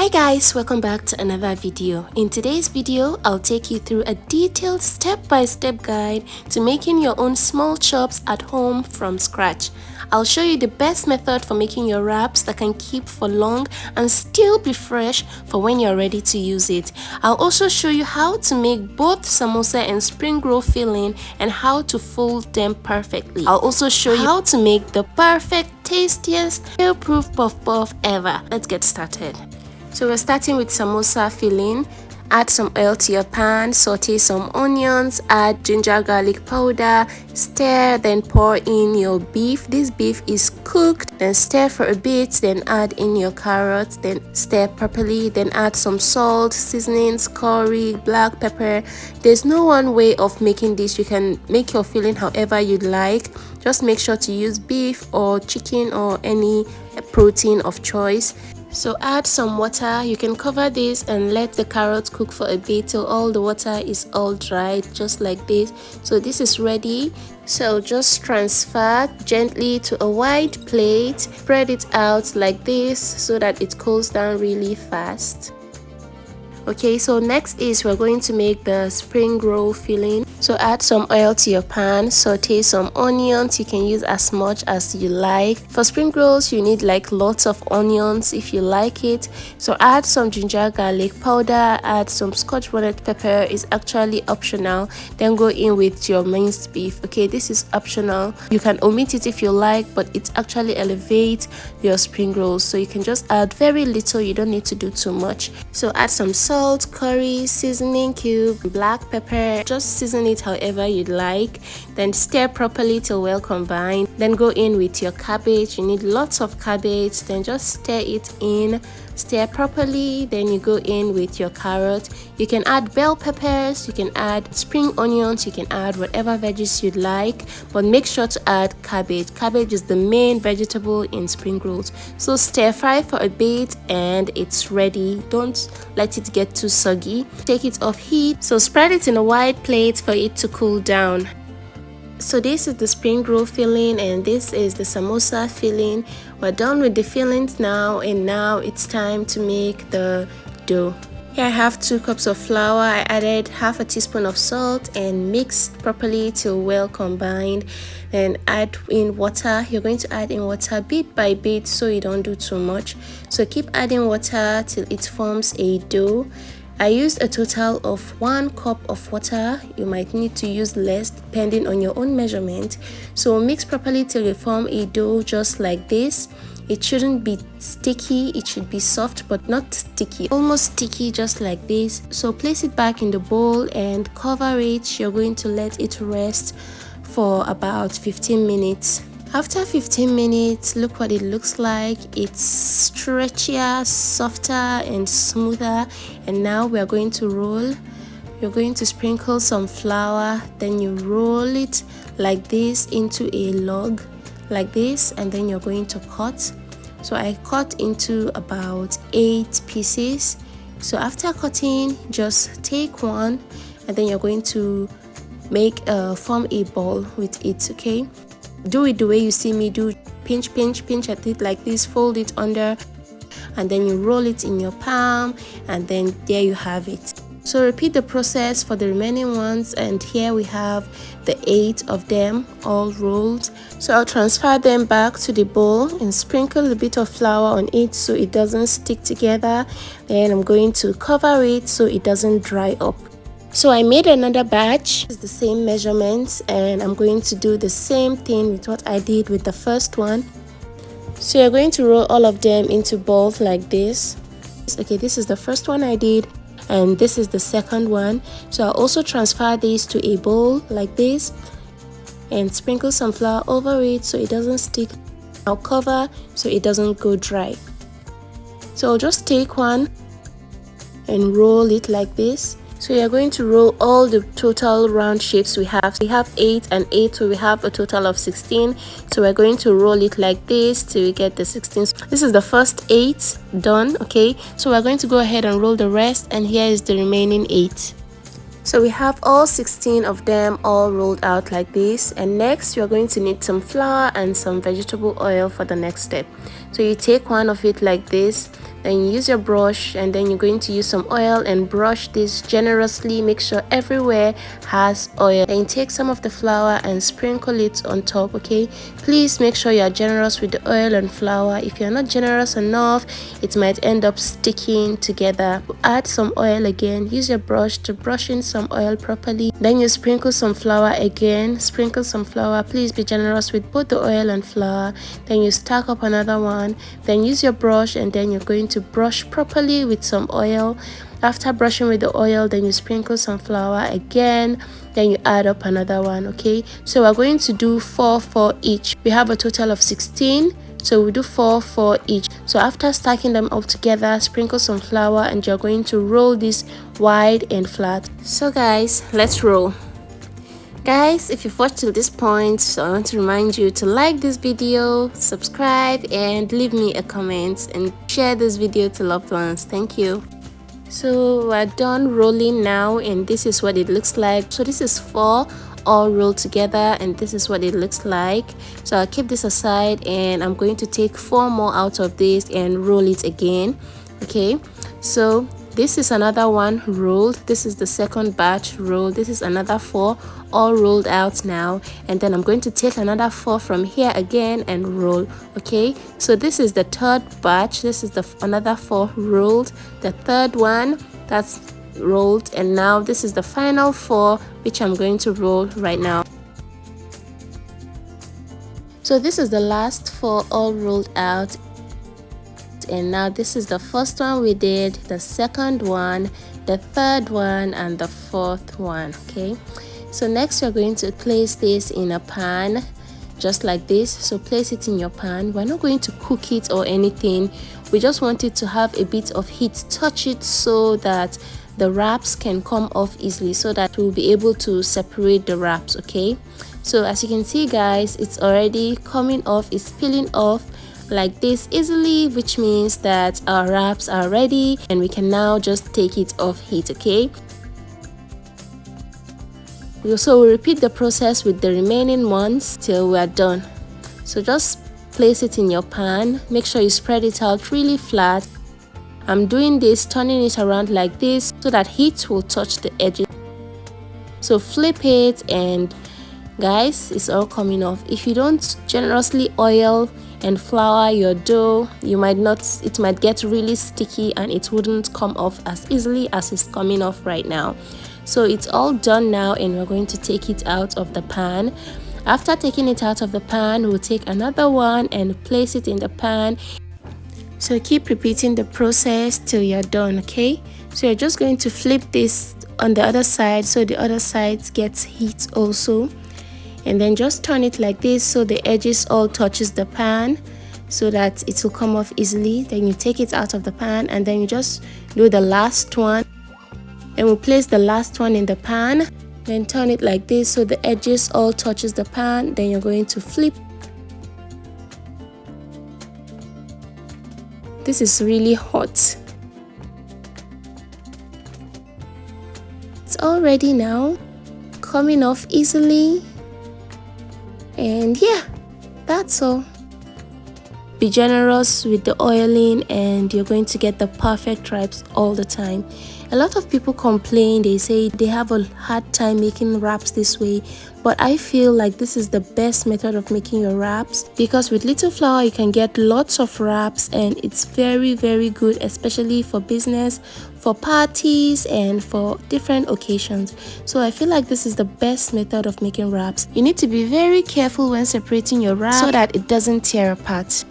Hi guys, welcome back to another video. In today's video, I'll take you through a detailed step-by-step guide to making your own small chops at home from scratch. I'll show you the best method for making your wraps that can keep for long and still be fresh for when you're ready to use it. I'll also show you how to make both samosa and spring roll filling and how to fold them perfectly. I'll also show you how to make the perfect, tastiest, fail-proof puff ever. Let's get started. So we're starting with samosa filling. Add some oil to your pan, saute some onions, add ginger garlic powder, stir, then pour in your beef. This beef is cooked, then stir for a bit, then add in your carrots, then stir properly, then add some salt, seasonings, curry, black pepper. There's no one way of making this. You can make your filling however you'd like. Just make sure to use beef or chicken or any protein of choice. So add some water. You can cover this and let the carrots cook for a bit till all the water is all dried, just like this. So this is ready. So just transfer gently to a wide plate, spread it out like this so that it cools down really fast. Okay, so next is we're going to make the spring roll filling. So add some oil to your pan, saute some onions. You can use as much as you like. For spring rolls, you need like lots of onions if you like it. So add some ginger garlic powder, add some scotch bonnet pepper. It's actually optional. Then go in with your minced beef. Okay, this is optional. You can omit it if you like, but it actually elevates your spring rolls. So you can just add very little. You don't need to do too much. So add some salt, curry, seasoning cube, black pepper. Just season it however you'd like, then stir properly till well combined. Then go in with your cabbage. You need lots of cabbage, then just stir it in, stir properly. Then you go in with your carrot. You can add bell peppers, you can add spring onions, you can add whatever veggies you'd like, but make sure to add cabbage. Cabbage is the main vegetable in spring rolls. So stir fry for a bit and it's ready. Don't let it get too soggy. Take it off heat. So spread it in a wide plate for it to cool down. So this is the spring roll filling and this is the samosa filling. We're done with the fillings now, and now it's time to make the dough. Here I have 2 cups of flour. I added half a teaspoon of salt and mixed properly till well combined. Then add in water. You're going to add in water bit by bit so you don't do too much. So keep adding water till it forms a dough. I used a total of 1 cup of water. You might need to use less depending on your own measurement. So mix properly till you form a dough just like this. It shouldn't be sticky, it should be soft but not sticky, almost sticky, just like this. So place it back in the bowl and cover it. You're going to let it rest for about 15 minutes. After 15 minutes, look what it looks like. It's stretchier, softer and smoother. And now we are going to roll. You're going to sprinkle some flour, then you roll it like this into a log like this, and then you're going to cut. So I cut into about 8 pieces. So after cutting, just take one and then you're going to form a ball with it. Okay, do it the way you see me do. Pinch at it like this, fold it under, and then you roll it in your palm, and then there you have it. So repeat the process for the remaining ones, and here we have the 8 of them all rolled. So I'll transfer them back to the bowl and sprinkle a bit of flour on it so it doesn't stick together. Then I'm going to cover it so it doesn't dry up. So I made another batch. It's the same measurements, and I'm going to do the same thing with what I did with the first one. So you're going to roll all of them into balls like this. Okay, this is the first one I did, and this is the second one. So I'll also transfer these to a bowl like this and sprinkle some flour over it so it doesn't stick. I'll cover so it doesn't go dry. So I'll just take one and roll it like this. So you're going to roll all the total round shapes we have. We have 8 and 8, so we have a total of 16. So we're going to roll it like this till we get the 16. This is the first 8 done. Okay, so we're going to go ahead and roll the rest, and here is the remaining 8. So we have all 16 of them all rolled out like this, and next you're going to need some flour and some vegetable oil for the next step. So you take one of it like this, Then you use your brush, and then you're going to use some oil and brush this generously. Make sure everywhere has oil. Then take some of the flour and sprinkle it on top. Okay, please make sure you are generous with the oil and flour. If you're not generous enough, it might end up sticking together. Add some oil again. Use your brush to brush in some oil properly. Then you sprinkle some flour again. Sprinkle some flour. Please be generous with both the oil and flour. Then you stack up another one. Then use your brush, and then you're going to brush properly with some oil. After brushing with the oil, then you sprinkle some flour again. Then you add up another one. Okay, so we're going to do 4 each. We have a total of 16, so we do 4 each. So after stacking them all together, sprinkle some flour, and you're going to roll this wide and flat. So guys, let's roll. Guys, if you've watched till this point, so I want to remind you to like this video, subscribe, and leave me a comment, and share this video to loved ones. Thank you. So we're done rolling now, and this is what it looks like. So this is 4 all rolled together, and this is what it looks like. So I'll keep this aside, and I'm going to take 4 more out of this and roll it again. Okay, so this is another one rolled. This is the second batch rolled. This is another 4 all rolled out now, and then I'm going to take another 4 from here again and roll. Okay, so this is the third batch. This is the another 4 rolled, the third one that's rolled, and now this is the final 4 which I'm going to roll right now. So this is the last 4 all rolled out, and now this is the first one we did, the second one, the third one, and the fourth one. Okay, so next we're going to place this in a pan just like this. So place it in your pan. We're not going to cook it or anything. We just want it to have a bit of heat. Touch it so that the wraps can come off easily, so that we'll be able to separate the wraps. Okay, so as you can see guys, it's already coming off, it's peeling off like this easily, which means that our wraps are ready and we can now just take it off heat. Okay, so we'll repeat the process with the remaining ones till we're done. So just place it in your pan. Make sure you spread it out really flat. I'm doing this, turning it around like this so that heat will touch the edges. So flip it, and guys, it's all coming off. If you don't generously oil and flour your dough, it might get really sticky and it wouldn't come off as easily as it's coming off right now. So it's all done now, and we're going to take it out of the pan. After taking it out of the pan, we'll take another one and place it in the pan. So keep repeating the process till you're done. Okay, so you're just going to flip this on the other side so the other side gets heat also, and then just turn it like this so the edges all touches the pan, so that it will come off easily. Then you take it out of the pan, and then you just do the last one, and we'll place the last one in the pan. Then turn it like this so the edges all touches the pan. Then you're going to flip. This is really hot. It's all ready now, coming off easily. And yeah, that's all. Be generous with the oiling, and you're going to get the perfect wraps all the time. A lot of people complain, they say they have a hard time making wraps this way, but I feel like this is the best method of making your wraps, because with little flour you can get lots of wraps, and it's very good, especially for business, for parties, and for different occasions. So I feel like this is the best method of making wraps. You need to be very careful when separating your wrap so that it doesn't tear apart.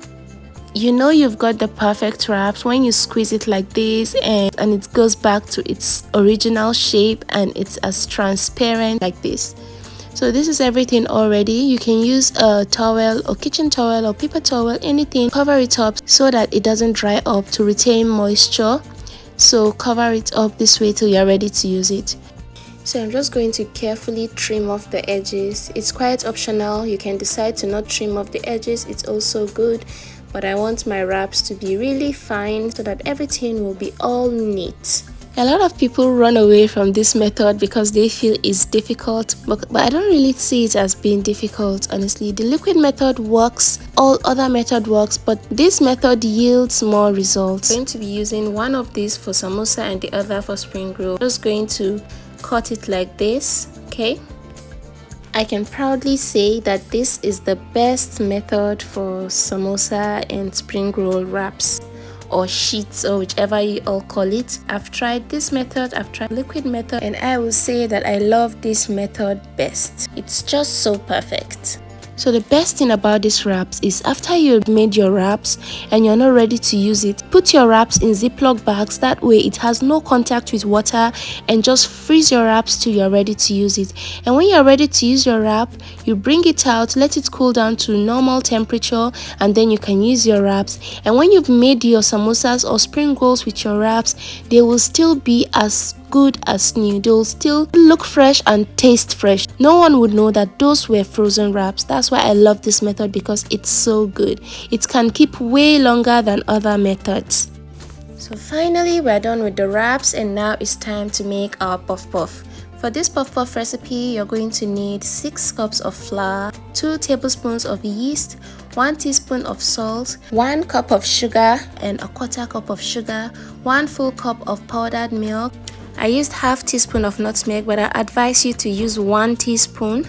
You know you've got the perfect wraps when you squeeze it like this, and it goes back to its original shape, and it's as transparent like this. So this is everything already. You can use a towel or kitchen towel or paper towel, anything. Cover it up so that it doesn't dry up, to retain moisture. So cover it up this way till you're ready to use it. So I'm just going to carefully trim off the edges. It's quite optional. You can decide to not trim off the edges. It's also good. But I want my wraps to be really fine so that everything will be all neat. A lot of people run away from this method because they feel it's difficult, but I don't really see it as being difficult, honestly. The liquid method works, all other method works, but this method yields more results. I'm going to be using one of these for samosa and the other for spring roll. Just going to cut it like this, okay? I can proudly say that this is the best method for samosa and spring roll wraps or sheets, or whichever you all call it. I've tried this method, I've tried liquid method, and I will say that I love this method best. It's just so perfect. So the best thing about these wraps is after you've made your wraps and you're not ready to use it, put your wraps in Ziploc bags. That way it has no contact with water, and just freeze your wraps till you're ready to use it. And when you're ready to use your wrap, you bring it out, let it cool down to normal temperature, and then you can use your wraps. And when you've made your samosas or spring rolls with your wraps, they will still be as good as new. They'll still look fresh and taste fresh. No one would know that those were frozen wraps. That's why I love this method, because it's so good. It can keep way longer than other methods. So finally, we're done with the wraps, and now it's time to make our puff puff. For this puff puff recipe, you're going to need 6 cups of flour, 2 tablespoons of yeast, 1 teaspoon of salt, 1 cup of sugar and a 1/4 cup of sugar, 1 full cup of powdered milk. I used half teaspoon of nutmeg, but I advise you to use 1 teaspoon.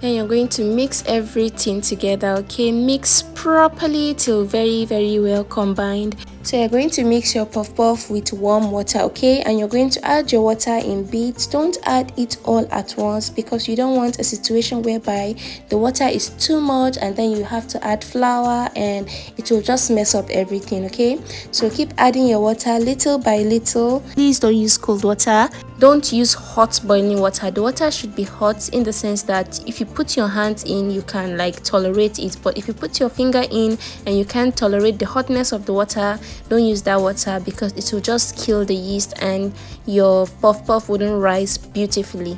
Then you're going to mix everything together, okay? Mix properly till very well combined. So you're going to mix your puff puff with warm water, okay? And you're going to add your water in bits. Don't add it all at once, because you don't want a situation whereby the water is too much and then you have to add flour and it will just mess up everything, okay? So keep adding your water little by little. Please don't use cold water. Don't use hot boiling water. The water should be hot in the sense that if you put your hands in, you can like tolerate it, but if you put your finger in and you can't tolerate the hotness of the water, don't use that water, because it will just kill the yeast and your puff puff wouldn't rise beautifully.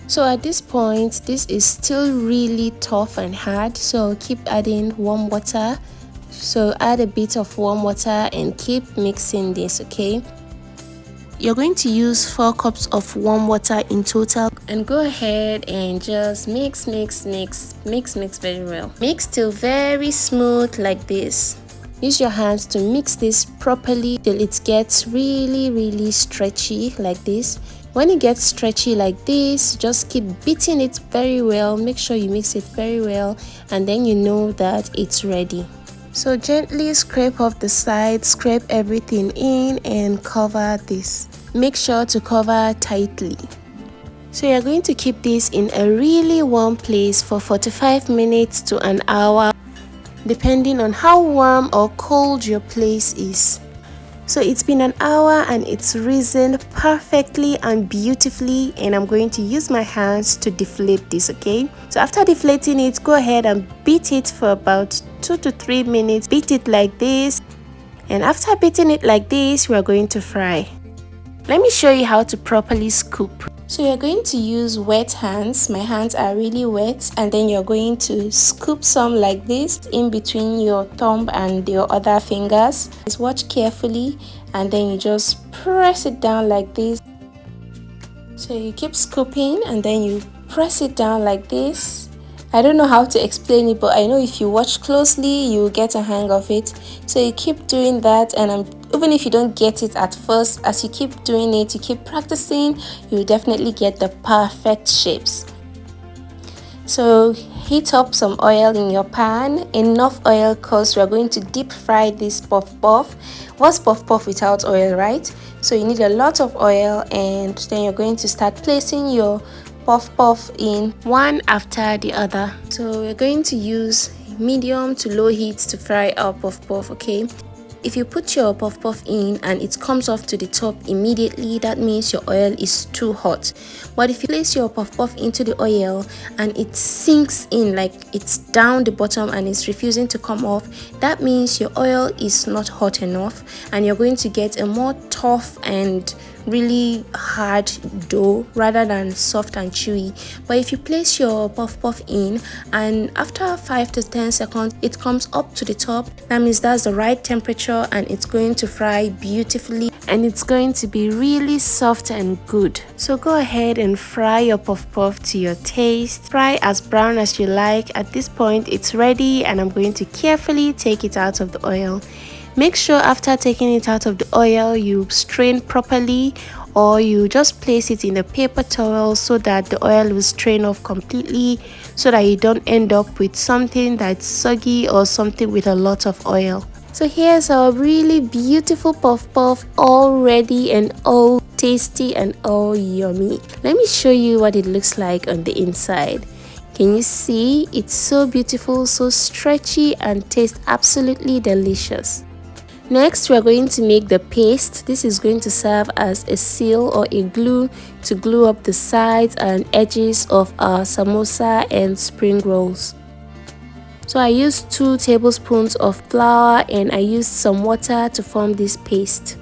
So at this point, this is still really tough and hard, so keep adding warm water. So add a bit of warm water and keep mixing this, okay? You're going to use 4 cups of warm water in total, and go ahead and just mix very well. Mix till very smooth like this. Use your hands to mix this properly till it gets really stretchy like this. When it gets stretchy like this, just keep beating it very well. Make sure you mix it very well, and then you know that it's ready. So gently scrape off the sides, scrape everything in and cover this. Make sure to cover tightly. So you're going to keep this in a really warm place for 45 minutes to an hour, depending on how warm or cold your place is. So it's been an hour and it's risen perfectly and beautifully, and I'm going to use my hands to deflate this, okay? So after deflating it, go ahead and beat it for about 2 to 3 minutes. Beat it like this, and after beating it like this, we are going to fry. Let me show you how to properly scoop. So you're going to use wet hands. My hands are really wet, and then you're going to scoop some like this in between your thumb and your other fingers. Just watch carefully, and then you just press it down like this. So you keep scooping and then you press it down like this. I don't know how to explain it, but I know if you watch closely, you will get a hang of it. So you keep doing that, and even if you don't get it at first, as you keep doing it, you keep practicing, you will definitely get the perfect shapes. So heat up some oil in your pan, enough oil, because we're going to deep fry this puff puff. What's puff puff without oil, right? So you need a lot of oil, and then you're going to start placing your puff puff in one after the other. So we're going to use medium to low heat to fry our puff puff, okay? If you put your puff puff in and it comes off to the top immediately, that means your oil is too hot. But if you place your puff puff into the oil and it sinks in, like it's down the bottom and it's refusing to come off, that means your oil is not hot enough, and you're going to get a more tough and really hard dough rather than soft and chewy. But if you place your puff puff in and after 5 to 10 seconds it comes up to the top, that means that's the right temperature and it's going to fry beautifully. and it's going to be really soft and good. So go ahead and fry your puff puff to your taste. Fry as brown as you like. At this point it's ready, and I'm going to carefully take it out of the oil. Make sure after taking it out of the oil you strain properly, or you just place it in a paper towel so that the oil will strain off completely, so that you don't end up with something that's soggy or something with a lot of oil. So here's our really beautiful puff puff, all ready and all tasty and all yummy. Let me show you what it looks like on the inside. Can you see? It's so beautiful, so stretchy, and tastes absolutely delicious. Next, we are going to make the paste. This is going to serve as a seal or a glue to glue up the sides and edges of our samosa and spring rolls. So I used 2 tablespoons of flour, and I used some water to form this paste.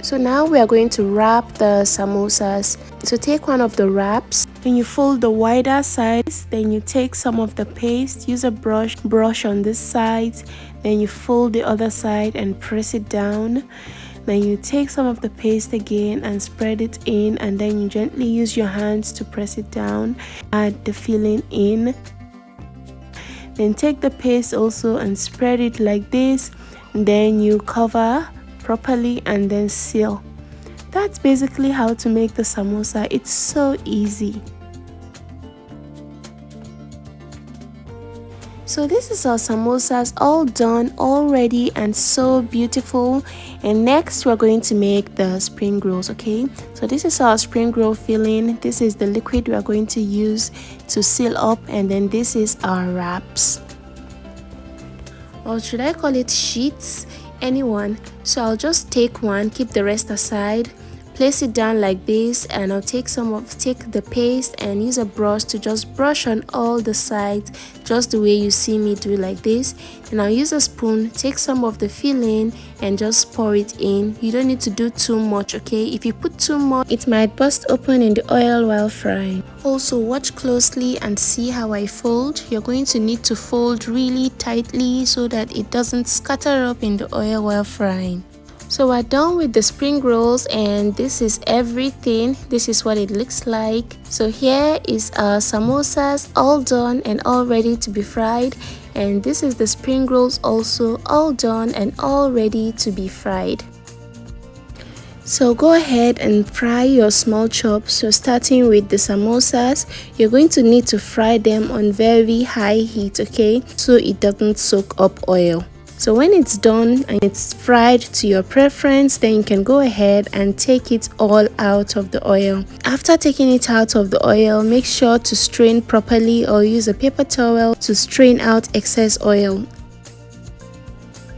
So now we are going to wrap the samosas. So take one of the wraps, and you fold the wider sides, then you take some of the paste, use a brush on this side, then you fold the other side and press it down. Then you take some of the paste again and spread it in, and then you gently use your hands to press it down. Add the filling in. Then take the paste also and spread it like this. Then you cover properly and then seal. That's basically how to make the samosa. It's so easy. So this is our samosas all done, all ready, and so beautiful. And next we're going to make the spring rolls. Okay, so this is our spring roll filling. This is the liquid we are going to use to seal up, and then this is our wraps, or should I call it sheets? Anyone. So I'll just take one, keep the rest aside, place it down like this, and I'll take the paste and use a brush to just brush on all the sides, just the way you see me do, like this. And I'll use a spoon, take some of the filling and just pour it in. You don't need to do too much, okay? If you put too much, it might burst open in the oil while frying. Also watch closely and see how I fold. You're going to need to fold really tightly so that it doesn't scatter up in the oil while frying. So we're done with the spring rolls, and this is everything. This is what it looks like. So here is our samosas all done and all ready to be fried, and this is the spring rolls also all done and all ready to be fried. So go ahead and fry your small chops. So starting with the samosas, you're going to need to fry them on very high heat, okay, so it doesn't soak up oil. So when it's done and it's fried to your preference, then you can go ahead and take it all out of the oil. After taking it out of the oil, make sure to strain properly or use a paper towel to strain out excess oil.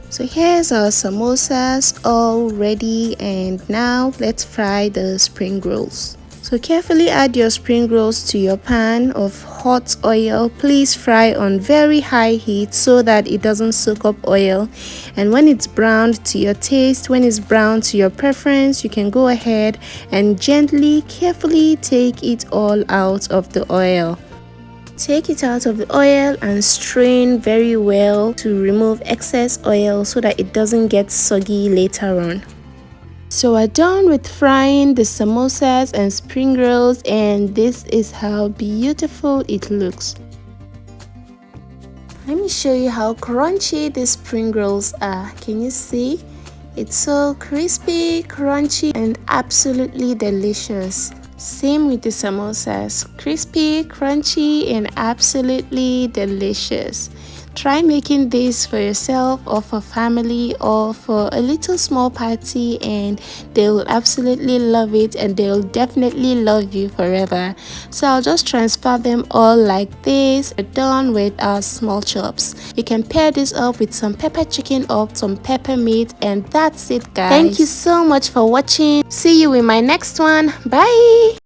So here's our samosas all ready, and now let's fry the spring rolls. So carefully add your spring rolls to your pan of hot oil. Please fry on very high heat so that it doesn't soak up oil. And when it's browned to your taste, when it's brown to your preference, you can go ahead and gently, carefully take it all out of the oil. Take it out of the oil and strain very well to remove excess oil so that it doesn't get soggy later on. So we're done with frying the samosas and spring rolls, and this is how beautiful it looks. Let me show you how crunchy these spring rolls are. Can you see? It's so crispy, crunchy, and absolutely delicious. Same with the samosas, crispy, crunchy, and absolutely delicious. Try making this for yourself or for family or for a little small party, and they will absolutely love it, and they'll definitely love you forever. So I'll just transfer them all like this. We're done with our small chops. You can pair this up with some pepper chicken or some pepper meat, and that's it, guys. Thank you so much for watching. See you in my next one. Bye.